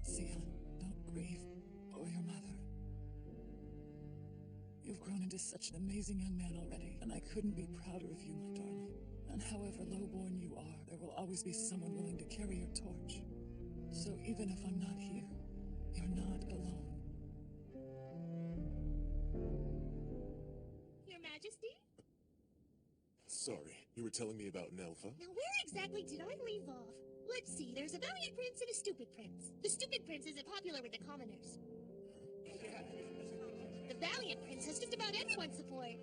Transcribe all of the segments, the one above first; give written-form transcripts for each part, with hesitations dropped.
Sion, don't grieve for your mother. You've grown into such an amazing young man already, and I couldn't be prouder of you, my darling. And however lowborn you are, there will always be someone willing to carry your torch. So even if I'm not here, you're not alone. Your Majesty? Sorry, you were telling me about Nelfa? Now where exactly did I leave off? Let's see, there's a valiant prince and a stupid prince. The stupid prince isn't popular with the commoners. The valiant prince has just about everyone's support.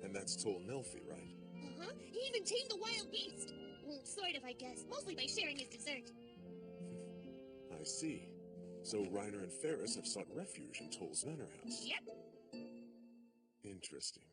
And that's Tol Nelfi, right? Uh-huh. He even tamed the wild beast. Well, sort of, I guess. Mostly by sharing his dessert. I see. So Reiner and Ferris have sought refuge in Tol's manor house. Yep. Interesting.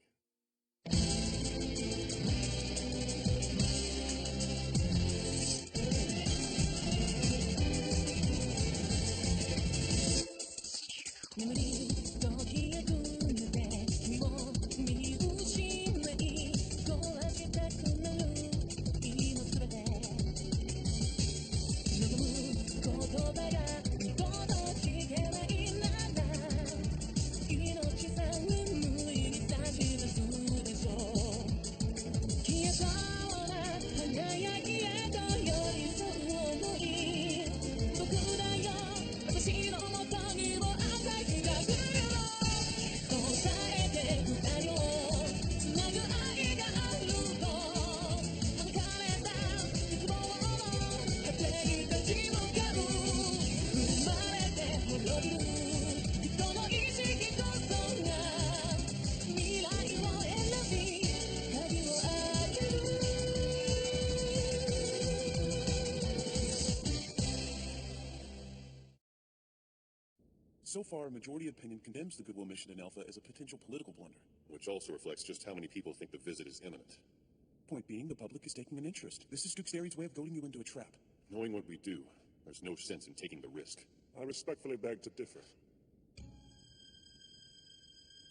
So far, majority opinion condemns the Goodwill mission in Nelfa as a potential political blunder. Which also reflects just how many people think the visit is imminent. Point being, the public is taking an interest. This is Duke Zari's way of goading you into a trap. Knowing what we do, there's no sense in taking the risk. I respectfully beg to differ.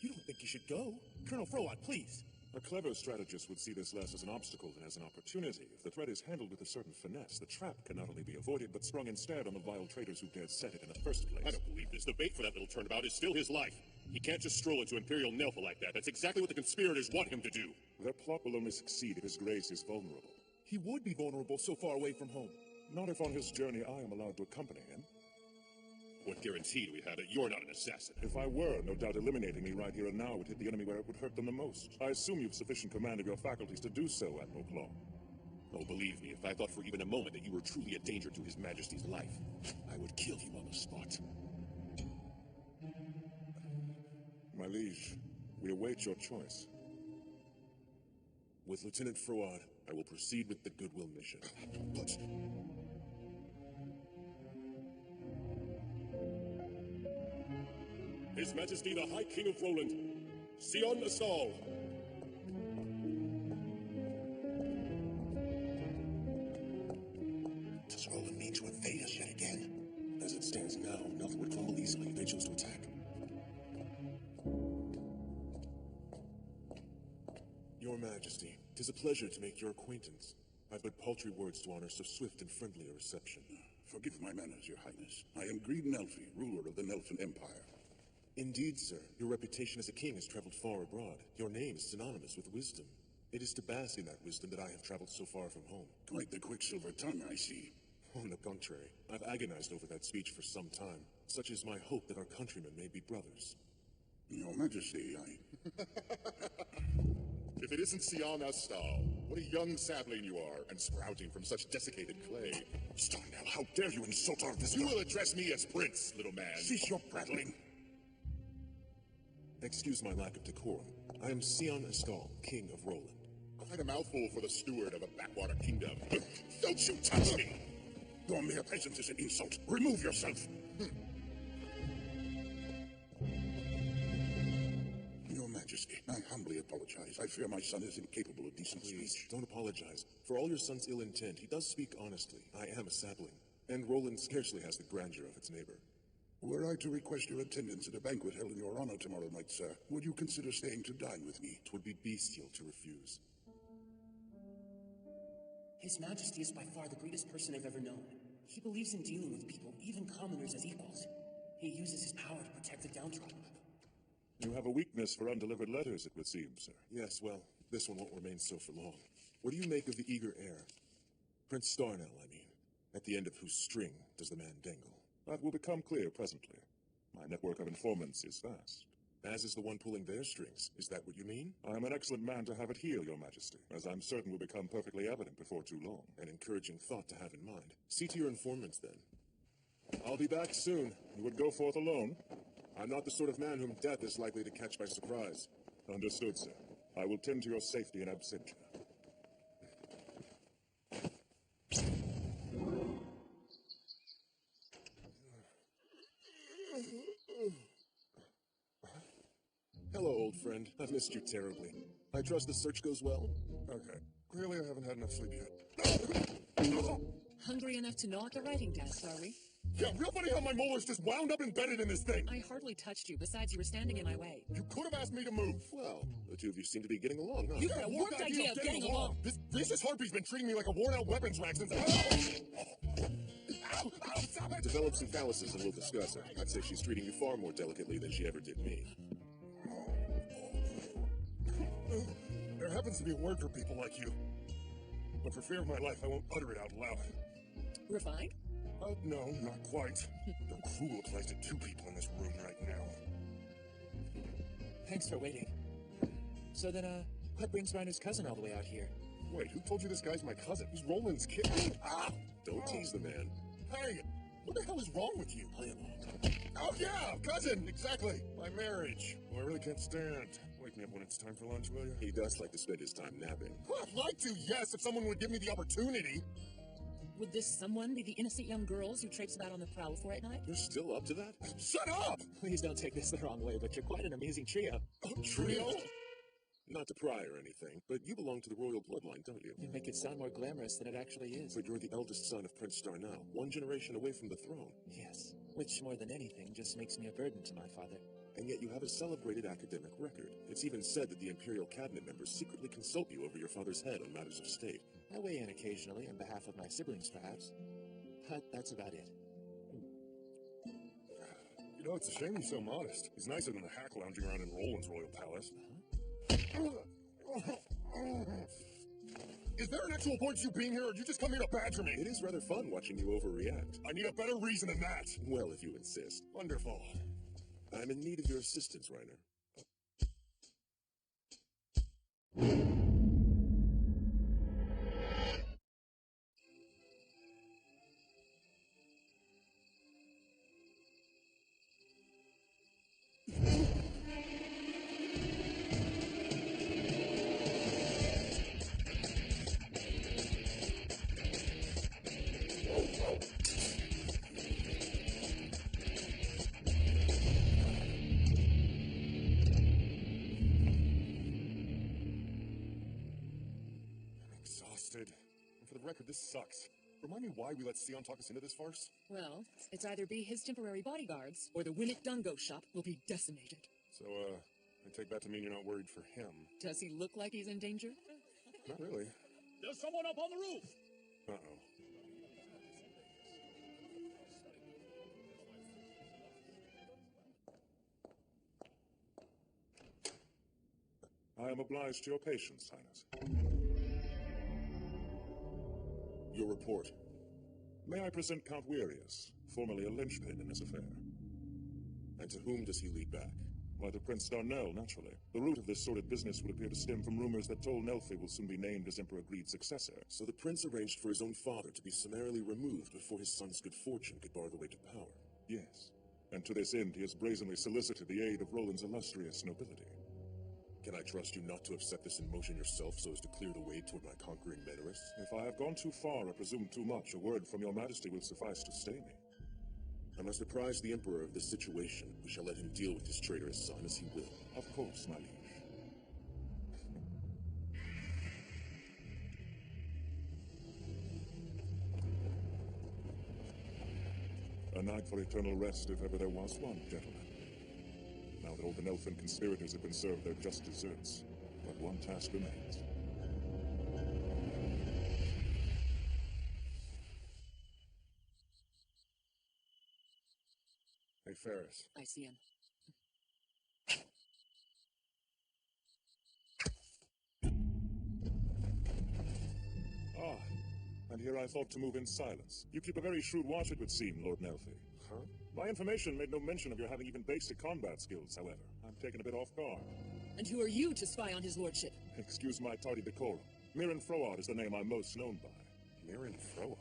You don't think you should go? Colonel Froat, please! A clever strategist would see this less as an obstacle than as an opportunity. If the threat is handled with a certain finesse, the trap can not only be avoided, but sprung instead on the vile traitors who dared set it in the first place. I don't believe this. The bait for that little turnabout is still his life. He can't just stroll into Imperial Nelfa like that. That's exactly what the conspirators want him to do. Their plot will only succeed if His Grace is vulnerable. He would be vulnerable so far away from home. Not if on his journey I am allowed to accompany him. What guarantee do we have that you're not an assassin? If I were, no doubt eliminating me right here and now would hit the enemy where it would hurt them the most. I assume you've sufficient command of your faculties to do so, Admiral Claw. Oh, believe me, if I thought for even a moment that you were truly a danger to His Majesty's life, I would kill you on the spot. My liege, we await your choice. With Lieutenant Froat, I will proceed with the Goodwill mission. But... His Majesty the High King of Roland, Sion Astal. Does Roland mean to invade us yet again? As it stands now, nothing would crumble easily if they chose to attack. Your Majesty, 'tis a pleasure to make your acquaintance. I've but paltry words to honor so swift and friendly a reception. Forgive my manners, your highness. I am Greed Nelfi, ruler of the Nelfin Empire. Indeed, sir. Your reputation as a king has traveled far abroad. Your name is synonymous with wisdom. It is to bask in that wisdom that I have traveled so far from home. Quite the quicksilver tongue, I see. On the contrary, I've agonized over that speech for some time. Such is my hope that our countrymen may be brothers. Your Majesty, If it isn't Sion Astal, what a young sapling you are, and sprouting from such desiccated clay. Starnell, how dare you insult our visitor? You will address me as Prince, little man. Cease your prattling. Excuse my lack of decorum. I am Sion Astal, King of Roland. Quite a mouthful for the steward of a backwater kingdom. Don't you touch me! Your mere presence is an insult. Remove yourself! Your Majesty, I humbly apologize. I fear my son is incapable of decent Please, speech. don't apologize. For all your son's ill intent, he does speak honestly. I am a sapling, and Roland scarcely has the grandeur of its neighbor. Were I to request your attendance at a banquet held in your honor tomorrow night, sir, would you consider staying to dine with me? 'Twould be bestial to refuse. His Majesty is by far the greatest person I've ever known. He believes in dealing with people, even commoners, as equals. He uses his power to protect the downtrodden. You have a weakness for undelivered letters, it would seem, sir. Yes, well, this one won't remain so for long. What do you make of the eager heir? Prince Starnell, I mean. At the end of whose string does the man dangle? That will become clear presently. My network of informants is vast. As is the one pulling their strings. Is that what you mean? I am an excellent man to have it heal, Your Majesty, as I'm certain will become perfectly evident before too long. An encouraging thought to have in mind. See to your informants, then. I'll be back soon. You would go forth alone? I'm not the sort of man whom death is likely to catch by surprise. Understood, sir. I will tend to your safety in absentia. Hello, old friend. I've missed you terribly. I trust the search goes well? Okay. Clearly I haven't had enough sleep yet. Hungry enough to gnaw at the writing desk, are we? Yeah, real funny how my molars just wound up embedded in this thing. I hardly touched you. Besides, you were standing in my way. You could have asked me to move. Well, the two of you seem to be getting along, huh? You had a warped idea of getting along. This vicious harpy's been treating me like a worn-out weapons rack since... Ow! Ow! Stop it! Develop some calluses and we'll discuss it. I'd say she's treating you far more delicately than she ever did me. There happens to be a word for people like you. But for fear of my life, I won't utter it out loud. Refined? No, not quite. You're a cruel place to two people in this room right now. Thanks for waiting. So then, what brings Reiner's cousin all the way out here? Wait, who told you this guy's my cousin? He's Roland's kid. Ah! Don't tease the man. Hey, what the hell is wrong with you? Play along. Oh yeah, cousin, exactly. My marriage, who I really can't stand. Wake me up when it's time for lunch, will you? He does like to spend his time napping. Well, I'd like to, yes, if someone would give me the opportunity. Would this someone be the innocent young girls you traipse about on the prowl for at night? You're still up to that? Shut up! Please don't take this the wrong way, but you're quite an amazing trio. A trio? Not to pry or anything, but you belong to the royal bloodline, don't you? You make it sound more glamorous than it actually is. But you're the eldest son of Prince Starnell, one generation away from the throne. Yes, which more than anything just makes me a burden to my father. And yet you have a celebrated academic record. It's even said that the Imperial Cabinet members secretly consult you over your father's head on matters of state. I weigh in occasionally on behalf of my siblings, perhaps. But that's about it. You know, it's a shame he's so modest. He's nicer than the hack lounging around in Roland's royal palace. Is there an actual point to you being here, or did you just come here to badger me? It is rather fun watching you overreact. I need a better reason than that. Well, if you insist. Wonderful. I'm in need of your assistance, Reiner. And for the record, this sucks. Remind me why we let Sion talk us into this farce? Well, it's either be his temporary bodyguards, or the Winnick Dungo shop will be decimated. So, I take that to mean you're not worried for him. Does he look like he's in danger? Not really. There's someone up on the roof! Uh-oh. I am obliged to your patience, Highness. Your report. May I present Count Weirius, formerly a linchpin in this affair? And to whom does he lead back? Why, to Prince Darnell, naturally. The root of this sordid business would appear to stem from rumors that Tol Nelfi will soon be named as Emperor Greed's successor. So the prince arranged for his own father to be summarily removed before his son's good fortune could bar the way to power. Yes. And to this end, he has brazenly solicited the aid of Roland's illustrious nobility. Can I trust you not to have set this in motion yourself so as to clear the way toward my conquering Menorists? If I have gone too far or presumed too much, a word from your majesty will suffice to stay me. I must apprise the Emperor of this situation. We shall let him deal with his traitorous son as he will. Of course, my liege. A night for eternal rest, if ever there was one, gentlemen. Now that all the Nelfin conspirators have been served their just deserts, but one task remains. Hey, Ferris. I see him. Ah, and here I thought to move in silence. You keep a very shrewd watch, it would seem, Lord Nelfi. Huh? My information made no mention of your having even basic combat skills, however. I'm taken a bit off guard. And who are you to spy on his lordship? Excuse my tardy decorum. Mirren Froad is the name I'm most known by. Mirren Froad?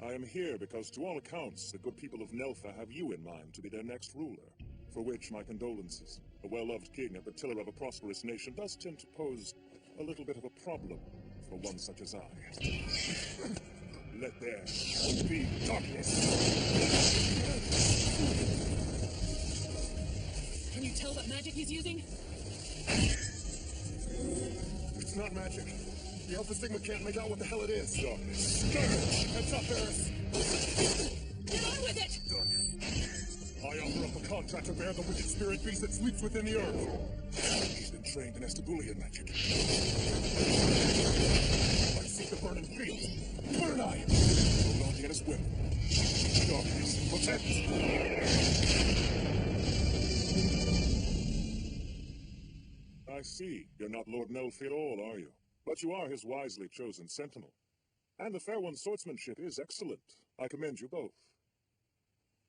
I am here because, to all accounts, the good people of Nelfa have you in mind to be their next ruler. For which, my condolences. A well-loved king at the tiller of a prosperous nation does tend to pose a little bit of a problem for one such as I. Let there be darkness! Can you tell what magic he's using? It's not magic. The Alpha Sigma can't make out what the hell it is. Darkness. Scourge! Heads up, Ferris! Get on with it! I offer up a contract to bear the wicked spirit beast that sleeps within the earth. He's been trained in Estabulian magic. I seek the burning field. Burn eye! No launching at his whip. Darkness, protect! I see. You're not Lord Nelfi at all, are you? But you are his wisely chosen sentinel. And the Fair One's swordsmanship is excellent. I commend you both.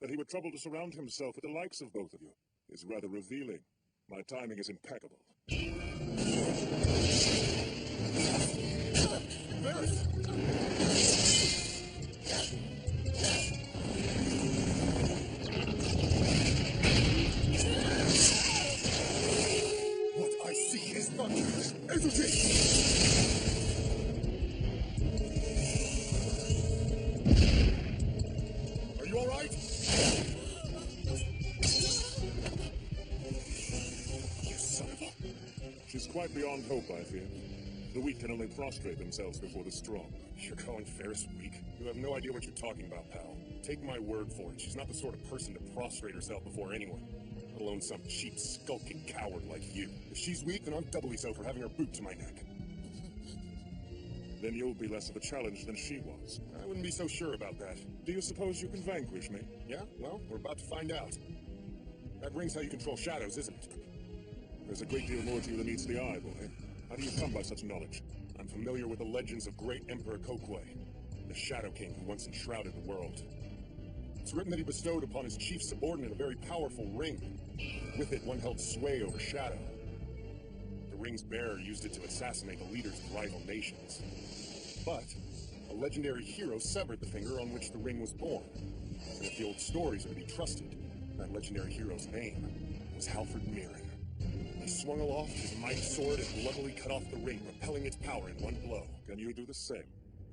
That he would trouble to surround himself with the likes of both of you is rather revealing. My timing is impeccable. Ferris! What I see is thunder. Entity! Are you all right? You son of a... She's quite beyond hope, I fear. The weak can only prostrate themselves before the strong. You're calling Ferris weak? You have no idea what you're talking about, pal. Take my word for it. She's not the sort of person to prostrate herself before anyone. Let alone some cheap, skulking coward like you. If she's weak, then I'm doubly so for having her boot to my neck. Then you'll be less of a challenge than she was. I wouldn't be so sure about that. Do you suppose you can vanquish me? Yeah? Well, we're about to find out. That ring's how you control shadows, isn't it? There's a great deal more to you than meets the eye, boy. How do you come by such knowledge? I'm familiar with the legends of great Emperor Kokwe, the Shadow King who once enshrouded the world. It's written that he bestowed upon his chief subordinate a very powerful ring. With it, one held sway over Shadow. The ring's bearer used it to assassinate the leaders of rival nations. But a legendary hero severed the finger on which the ring was born. And if the old stories are to be trusted, that legendary hero's name was Halford Mirren. He swung aloft his mighty sword and luckily cut off the ring, repelling its power in one blow. Can you do the same?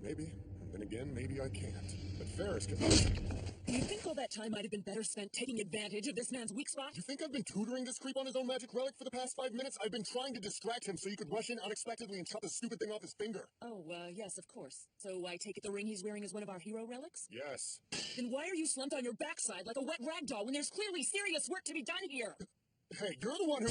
Maybe. And then again, maybe I can't. But Ferris can... Do you think all that time might have been better spent taking advantage of this man's weak spot? You think I've been tutoring this creep on his own magic relic for the past 5 minutes? I've been trying to distract him so you could rush in unexpectedly and chop the stupid thing off his finger. Oh, yes, of course. So I take it the ring he's wearing is one of our hero relics? Yes. Then why are you slumped on your backside like a wet rag doll when there's clearly serious work to be done here? Hey, you're the one who...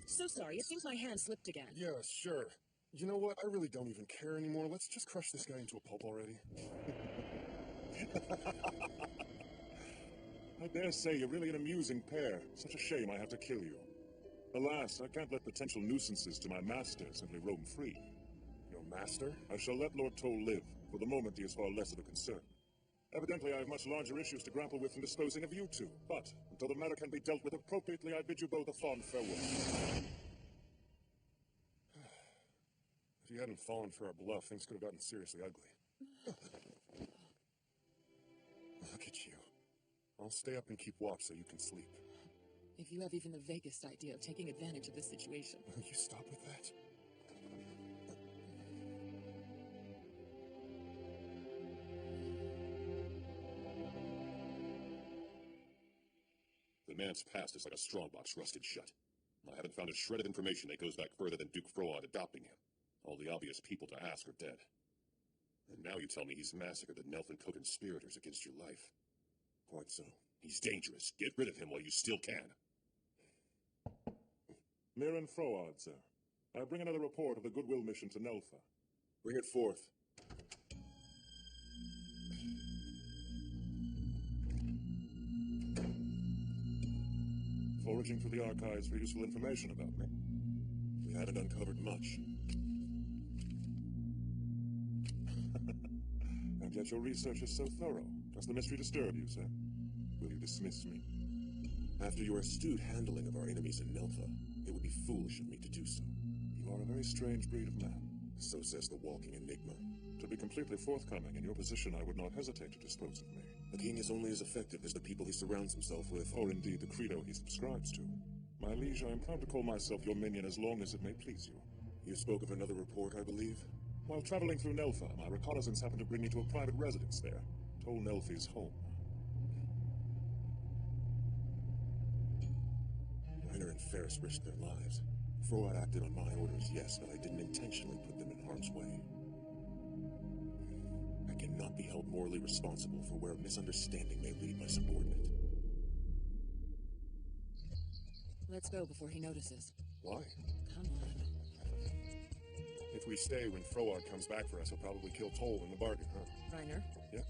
So sorry, it seems my hand slipped again. Yeah, sure. You know what? I really don't even care anymore. Let's just crush this guy into a pulp already. I dare say you're really an amusing pair. Such a shame I have to kill you. Alas, I can't let potential nuisances to my master simply roam free. Your master? I shall let Lord Toll live. For the moment, he is far less of a concern. Evidently, I have much larger issues to grapple with in disposing of you two. But, until the matter can be dealt with appropriately, I bid you both a fond farewell. If you hadn't fallen for our bluff, things could have gotten seriously ugly. Look at you. I'll stay up and keep watch so you can sleep. If you have even the vaguest idea of taking advantage of this situation. Will you stop with that? The man's past is like a strongbox rusted shut. I haven't found a shred of information that goes back further than Duke Froad adopting him. All the obvious people to ask are dead. And now you tell me he's massacred the Nelfin co-conspirators against your life. Quite so. He's dangerous. Get rid of him while you still can. Mirren Froad, sir. I bring another report of the Goodwill mission to Nelfa. Bring it forth. rummaging through the archives for useful information about me. We haven't uncovered much. And yet your research is so thorough. Does the mystery disturb you, sir? Will you dismiss me? After your astute handling of our enemies in Neltha, it would be foolish of me to do so. You are a very strange breed of man. So says the walking enigma. To be completely forthcoming, in your position I would not hesitate to dispose of me. A king is only as effective as the people he surrounds himself with. Or indeed the credo he subscribes to. My liege, I am proud to call myself your minion as long as it may please you. You spoke of another report, I believe? While traveling through Neltha, my reconnaissance happened to bring me to a private residence there. Tol Nelfi's home. Reiner and Ferris risked their lives. Froad acted on my orders, yes, but I didn't intentionally put them in harm's way. I cannot be held morally responsible for where a misunderstanding may lead my subordinate. Let's go before he notices. Why? Come on. If we stay when Froad comes back for us, he'll probably kill Tol in the bargain, huh? Reiner? Yeah?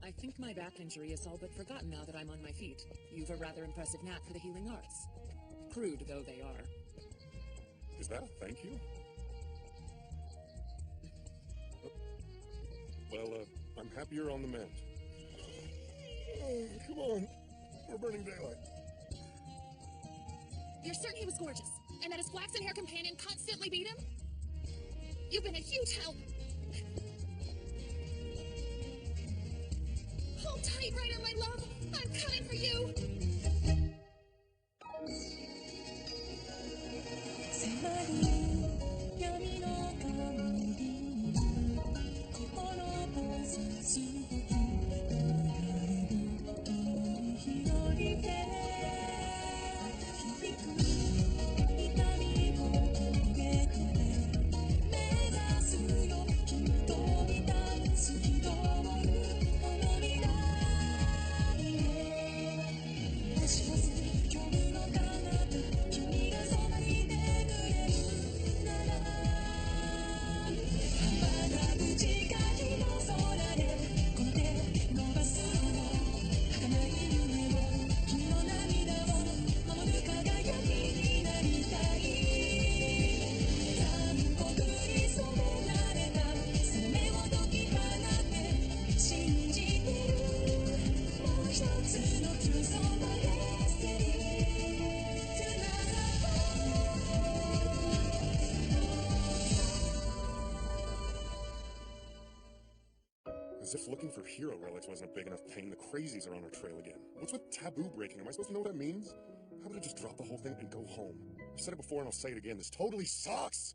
I think my back injury is all but forgotten now that I'm on my feet. You've a rather impressive knack for the healing arts. Crude though they are. Is that a thank you? Well, I'm happy you're on the mend. Oh, come on. We're burning daylight. You're certain he was gorgeous, and that his flaxen hair companion constantly beat him? You've been a huge help. Hold tight, Reiner, my love. I'm coming for you. As if looking for hero relics wasn't a big enough pain, the crazies are on our trail again. What's with taboo breaking? Am I supposed to know what that means? How about I just drop the whole thing and go home? I've said it before and I'll say it again. This totally sucks!